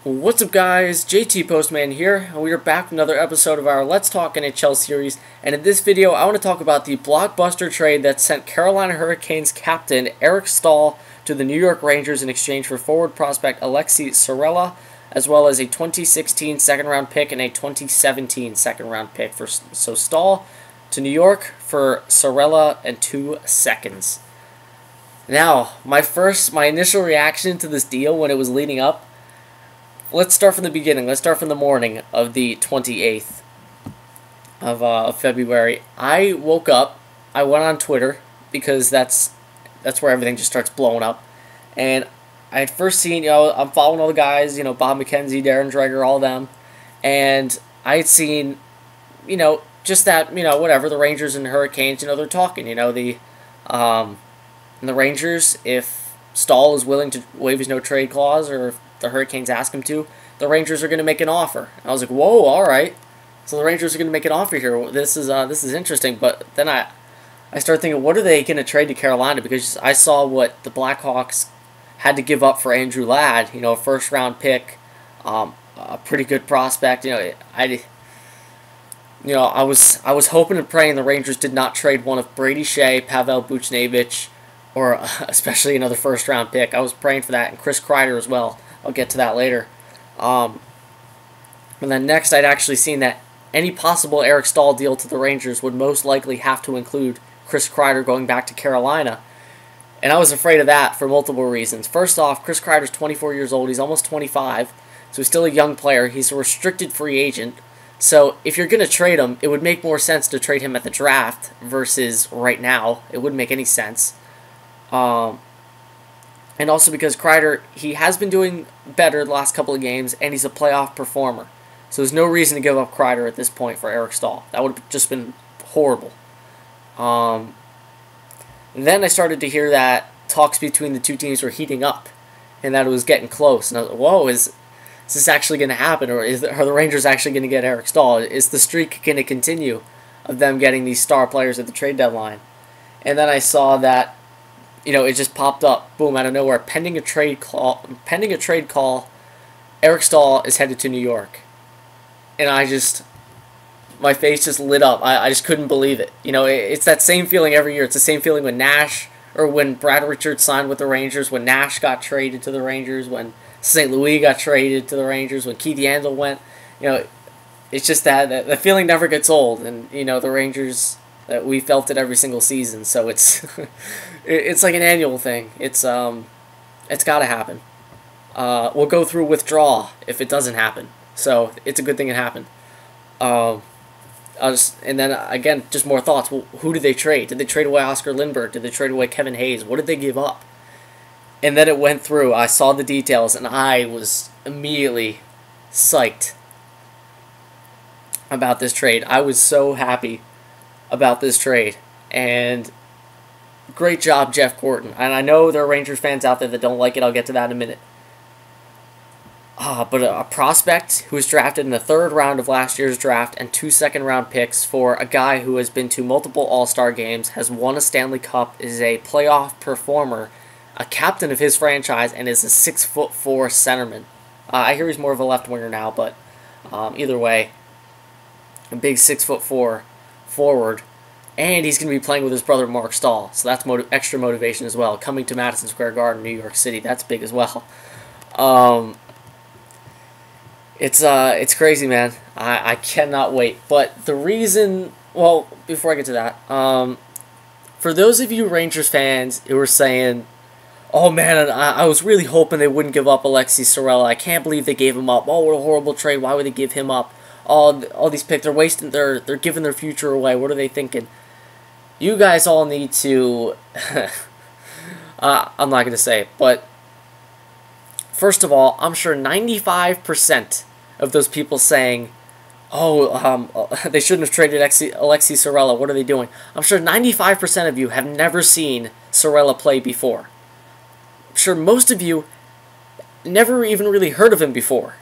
What's up, guys? JT Postman here, and we are back with another episode of our Let's Talk NHL series. And in this video, I want to talk about the blockbuster trade that sent Carolina Hurricanes captain Eric Staal to the New York Rangers in exchange for forward prospect Alexei Sorella, as well as a 2016 second-round pick and a 2017 second-round pick. So Staal to New York for Sorella and 2 seconds. Now, my initial reaction to this deal when it was leading up. Let's start from the beginning. Let's start from the morning of the 28th of February. I woke up. I went on Twitter because that's where everything just starts blowing up. And I had first seen, I'm following all the guys, Bob McKenzie, Darren Dreger, all them. And I had seen, just that, whatever, the Rangers and Hurricanes, they're talking, and the Rangers, if Staal is willing to waive his no-trade clause, or if the Hurricanes ask him to, the Rangers are going to make an offer. And I was like, whoa, all right. So the Rangers are going to make an offer here. This is interesting. But then I started thinking, what are they going to trade to Carolina? Because I saw what the Blackhawks had to give up for Andrew Ladd. A first-round pick, a pretty good prospect. I was hoping and praying the Rangers did not trade one of Brady Shea, Pavel Buchnevich, or especially another first-round pick. I was praying for that, and Chris Kreider as well. I'll get to that later. And then next, I'd actually seen that any possible Eric Staal deal to the Rangers would most likely have to include Chris Kreider going back to Carolina. And I was afraid of that for multiple reasons. First off, Chris Kreider's 24 years old. He's almost 25, so he's still a young player. He's a restricted free agent. So if you're going to trade him, it would make more sense to trade him at the draft versus right now. It wouldn't make any sense. And also because Kreider, he has been doing better the last couple of games, and he's a playoff performer. So there's no reason to give up Kreider at this point for Eric Staal. That would have just been horrible. And then I started to hear that talks between the two teams were heating up, and that it was getting close. And I was like, whoa, is this actually going to happen? Or are the Rangers actually going to get Eric Staal? Is the streak going to continue of them getting these star players at the trade deadline? And then I saw that it just popped up, boom, out of nowhere. Pending a trade call, Eric Staal is headed to New York. And my face just lit up. I just couldn't believe it. It's that same feeling every year. It's the same feeling when Nash, or when Brad Richards signed with the Rangers, when Nash got traded to the Rangers, when St. Louis got traded to the Rangers, when Keith Yandel went. It's just that the feeling never gets old. And, the Rangers, we felt it every single season. So it's it's like an annual thing. It's got to happen. We'll go through withdrawal if it doesn't happen. So it's a good thing it happened. And then again, just more thoughts. Well, who did they trade? Did they trade away Oscar Lindbergh? Did they trade away Kevin Hayes? What did they give up? And then it went through. I saw the details, and I was immediately psyched about this trade. I was so happy about this trade, and great job, Jeff Gorton. And I know there are Rangers fans out there that don't like it. I'll get to that in a minute. But a prospect who was drafted in the 3rd round of last year's draft and 2 second-round picks for a guy who has been to multiple All-Star games, has won a Stanley Cup, is a playoff performer, a captain of his franchise, and is a 6'4" centerman. I hear he's more of a left winger now, but either way, a big 6'4" forward. And he's going to be playing with his brother Mark Staal, so that's extra motivation as well. Coming to Madison Square Garden, New York City, that's big as well. It's crazy, man. I cannot wait. But the reason, well, before I get to that, for those of you Rangers fans who were saying, oh man, I was really hoping they wouldn't give up Alexei Sorella. I can't believe they gave him up. Oh, what a horrible trade. Why would they give him up? All these picks, they're wasting, they're giving their future away. What are they thinking? You guys all need to, I'm not going to say it, but first of all, I'm sure 95% of those people saying, they shouldn't have traded Alexei Sorella, what are they doing? I'm sure 95% of you have never seen Sorella play before. I'm sure most of you never even really heard of him before,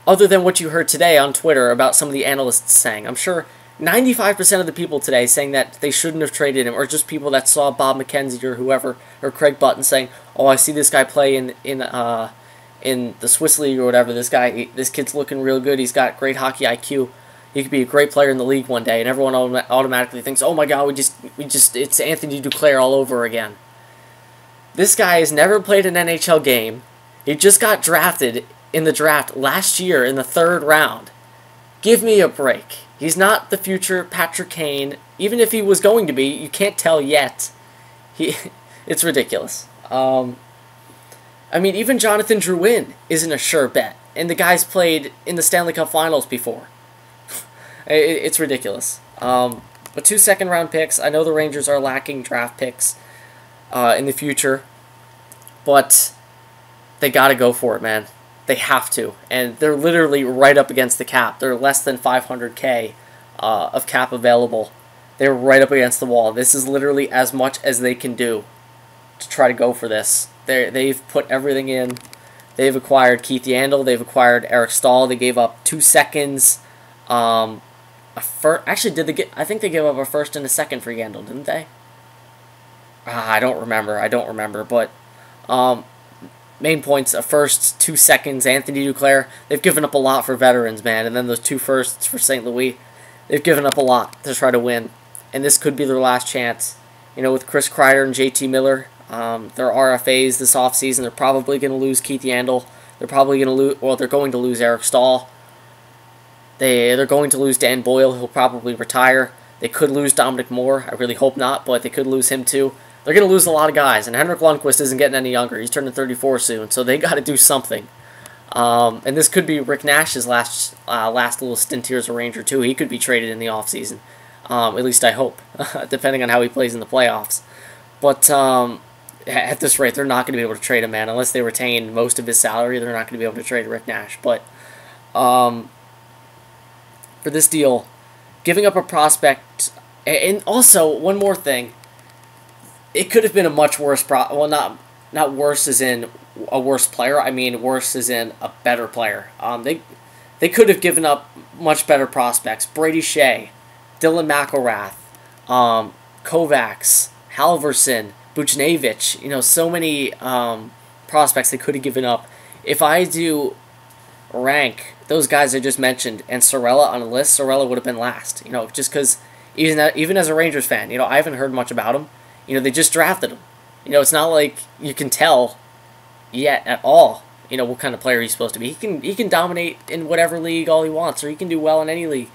other than what you heard today on Twitter about some of the analysts saying. I'm sure 95% of the people today saying that they shouldn't have traded him, or just people that saw Bob McKenzie or whoever, or Craig Button saying, oh, I see this guy play in in the Swiss League or whatever. This kid's looking real good. He's got great hockey IQ. He could be a great player in the league one day, and everyone automatically thinks, oh my God, it's Anthony Duclair all over again. This guy has never played an NHL game. He just got drafted in the draft last year in the 3rd round. Give me a break. He's not the future Patrick Kane. Even if he was going to be, you can't tell yet. It's ridiculous. I mean, even Jonathan Drouin isn't a sure bet, and the guy's played in the Stanley Cup Finals before. It's ridiculous. But 2 second-round picks. I know the Rangers are lacking draft picks in the future, but they got to go for it, man. They have to, and they're literally right up against the cap. They're less than $500K of cap available. They're right up against the wall. This is literally as much as they can do to try to go for this. They've put everything in. They've acquired Keith Yandle. They've acquired Eric Staal. They gave up 2 seconds. Actually, I think they gave up a first and a second for Yandle, didn't they? I don't remember. But main points: a first, 2 seconds. Anthony Duclair. They've given up a lot for veterans, man. And then those 2 firsts for St. Louis. They've given up a lot to try to win, and this could be their last chance. You know, with Chris Kreider and JT Miller, their RFAs this offseason, they're probably going to lose Keith Yandle. They're probably going to lose. Well, they're going to lose Eric Staal. They're going to lose Dan Boyle. He'll probably retire. They could lose Dominic Moore. I really hope not, but they could lose him too. They're going to lose a lot of guys, and Henrik Lundqvist isn't getting any younger. He's turning 34 soon, so they got to do something. And this could be Rick Nash's last little stint here as a Ranger too. He could be traded in the offseason. At least I hope, depending on how he plays in the playoffs. But at this rate, they're not going to be able to trade him, man. Unless they retain most of his salary, they're not going to be able to trade Rick Nash. But for this deal, giving up a prospect, and also one more thing, it could have been a much worse not worse as in a worse player. I mean worse as in a better player. They could have given up much better prospects. Brady Shea, Dylan McElrath, Kovacs, Halverson, Buchnevich. You know, so many prospects they could have given up. If I do rank those guys I just mentioned and Sorella on a list, Sorella would have been last. You know, just because even as a Rangers fan, you know, I haven't heard much about him. You know, they just drafted him. You know, it's not like you can tell yet at all, you know, what kind of player he's supposed to be. He can dominate in whatever league all he wants, or he can do well in any league.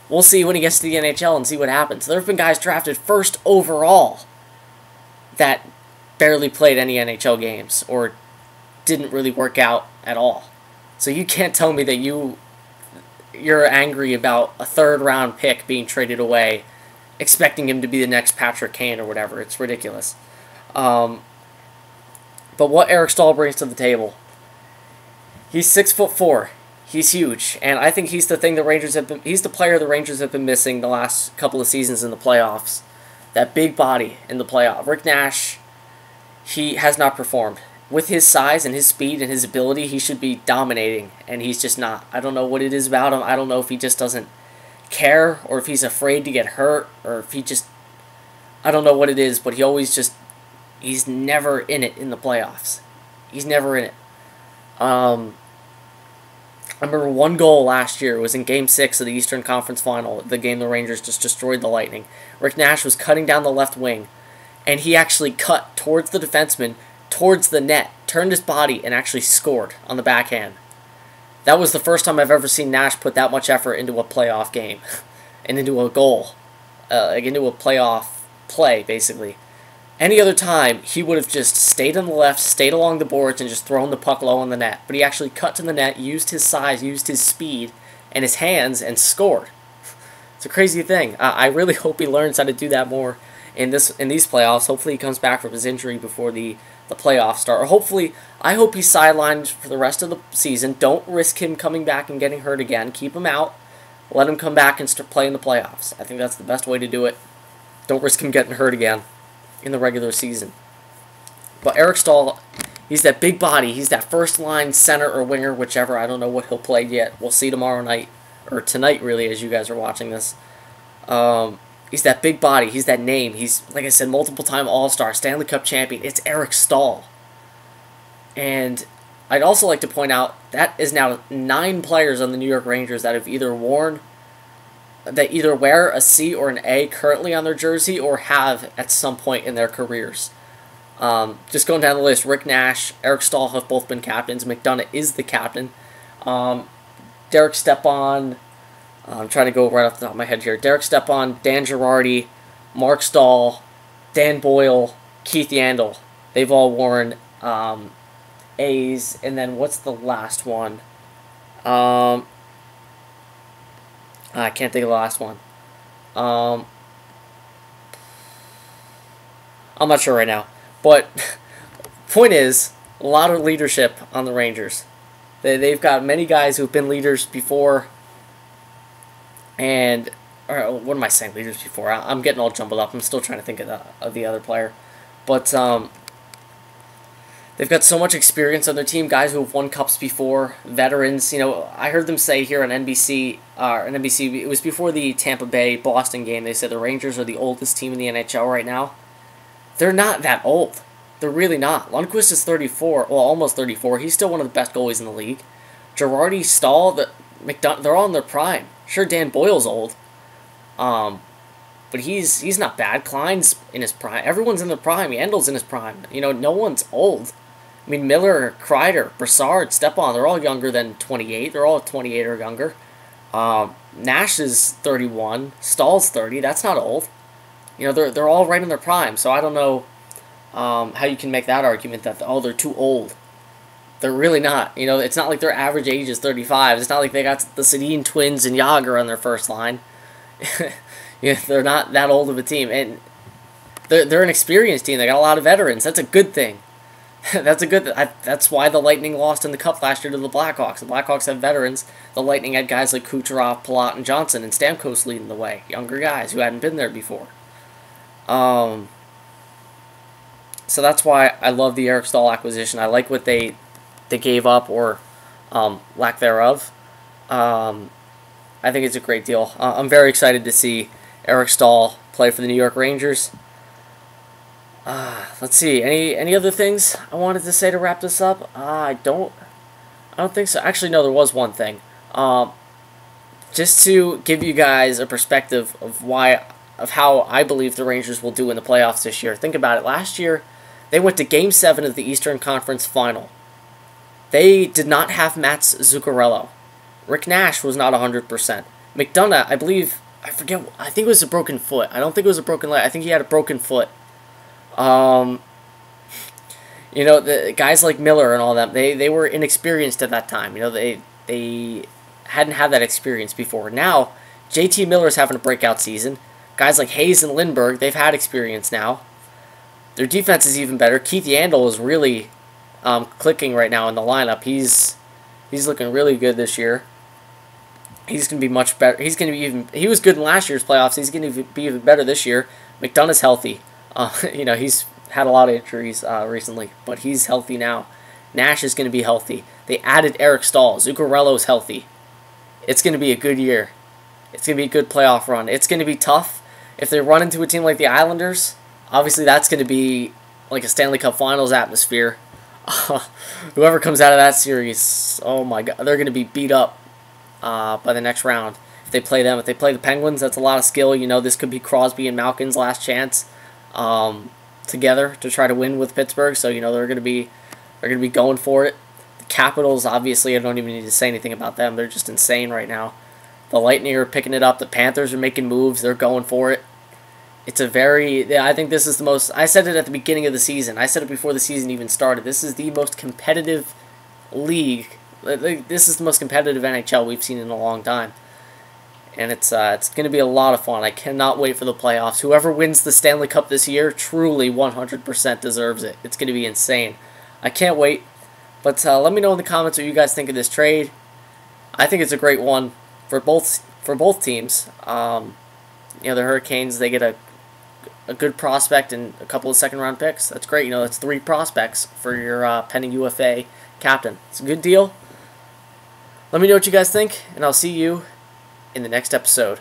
We'll see when he gets to the NHL and see what happens. There have been guys drafted first overall that barely played any NHL games or didn't really work out at all. So you can't tell me that you're angry about a 3rd round pick being traded away, expecting him to be the next Patrick Kane or whatever. It's ridiculous. But what Eric Staal brings to the table, he's 6'4". He's huge, and I think he's the thing he's the player the Rangers have been missing the last couple of seasons in the playoffs. That big body in the playoff. Rick Nash, he has not performed. With his size and his speed and his ability, he should be dominating, and he's just not. I don't know what it is about him. I don't know if he just doesn't care, or if he's afraid to get hurt, or if he just... I don't know what it is, but he's never in it in the playoffs. He's never in it. I remember one goal last year. It was in Game 6 of the Eastern Conference Final, the game the Rangers just destroyed the Lightning. Rick Nash was cutting down the left wing, and he actually cut towards the defenseman, towards the net, turned his body, and actually scored on the backhand. That was the first time I've ever seen Nash put that much effort into a playoff game, and into a goal, into a playoff play, basically. Any other time, he would have just stayed on the left, stayed along the boards, and just thrown the puck low on the net. But he actually cut to the net, used his size, used his speed, and his hands, and scored. It's a crazy thing. I really hope he learns how to do that more in these playoffs. Hopefully he comes back from his injury before the playoffs start. Or hopefully, I hope he's sidelined for the rest of the season. Don't risk him coming back and getting hurt again. Keep him out. Let him come back and start playing the playoffs. I think that's the best way to do it. Don't risk him getting hurt again in the regular season. But Eric Staal, he's that big body. He's that first-line center or winger, whichever. I don't know what he'll play yet. We'll see tomorrow night, or tonight, really, as you guys are watching this. He's that big body. He's that name. He's, like I said, multiple-time All-Star, Stanley Cup champion. It's Eric Staal. And I'd also like to point out that is now 9 players on the New York Rangers that have either wear a C or an A currently on their jersey or have at some point in their careers. Just going down the list, Rick Nash, Eric Staal have both been captains. McDonagh is the captain. Derek Stepan, I'm trying to go right off the top of my head here. Derek Stepan, Dan Girardi, Mark Staal, Dan Boyle, Keith Yandel. They've all worn A's. And then what's the last one? I can't think of the last one. I'm not sure right now. But point is, a lot of leadership on the Rangers. They've got many guys who've been leaders before. And, or what am I saying, leaders before? I'm getting all jumbled up. I'm still trying to think of the other player. But they've got so much experience on their team, guys who have won cups before, veterans. You know, I heard them say here on NBC, it was before the Tampa Bay-Boston game, they said the Rangers are the oldest team in the NHL right now. They're not that old. They're really not. Lundqvist is 34, well, almost 34. He's still one of the best goalies in the league. Girardi, Staal, they're all in their prime. Sure, Dan Boyle's old, but he's not bad. Klein's in his prime. Everyone's in their prime. Yandel's in his prime. You know, no one's old. I mean, Miller, Kreider, Brassard, Stepan, they're all younger than 28. They're all 28 or younger. Nash is 31. Stahl's 30. That's not old. You know, they're all right in their prime. So I don't know how you can make that argument that, oh, they're too old. They're really not. You know, it's not like their average age is 35. It's not like they got the Sedin twins and Yager on their first line. Yeah, they're not that old of a team. And they're an experienced team. They got a lot of veterans. That's a good thing. That's why the Lightning lost in the Cup last year to the Blackhawks. The Blackhawks have veterans. The Lightning had guys like Kucherov, Palat, and Johnson, and Stamkos leading the way. Younger guys who hadn't been there before. So that's why I love the Eric Staal acquisition. I like what they gave up, or lack thereof. I think it's a great deal. I'm very excited to see Eric Staal play for the New York Rangers. Let's see. Any other things I wanted to say to wrap this up? I don't think so. Actually, no, there was one thing. Just to give you guys a perspective of how I believe the Rangers will do in the playoffs this year. Think about it. Last year, they went to Game 7 of the Eastern Conference Final. They did not have Mats Zuccarello. Rick Nash was not 100%. McDonagh, I think it was a broken foot. I don't think it was a broken leg. I think he had a broken foot. You know, the guys like Miller and all them, they were inexperienced at that time. You know, they hadn't had that experience before. Now, JT Miller's having a breakout season. Guys like Hayes and Lindbergh, they've had experience now. Their defense is even better. Keith Yandel is really clicking right now in the lineup. He's looking really good this year. He's going to be much better. He was good in last year's playoffs. He's going to be even better this year. McDonagh's healthy. You know, he's had a lot of injuries recently, but he's healthy now. Nash is going to be healthy. They added Eric Staal. Zuccarello's healthy. It's going to be a good year. It's going to be a good playoff run. It's going to be tough. If they run into a team like the Islanders, obviously that's going to be like a Stanley Cup Finals atmosphere. Whoever comes out of that series, oh my God, they're going to be beat up by the next round. If they play them, if they play the Penguins, that's a lot of skill. You know, this could be Crosby and Malkin's last chance together to try to win with Pittsburgh. So you know they're going to be going for it. The Capitals, obviously, I don't even need to say anything about them. They're just insane right now. The Lightning are picking it up. The Panthers are making moves. They're going for it. I think this is the most, I said it at the beginning of the season. I said it before the season even started. This is the most competitive league. This is the most competitive NHL we've seen in a long time. And it's going to be a lot of fun. I cannot wait for the playoffs. Whoever wins the Stanley Cup this year truly 100% deserves it. It's going to be insane. I can't wait. But let me know in the comments what you guys think of this trade. I think it's a great one for both teams. You know, the Hurricanes, they get a good prospect and a couple of second-round picks. That's great. You know, that's 3 prospects for your pending UFA captain. It's a good deal. Let me know what you guys think, and I'll see you in the next episode.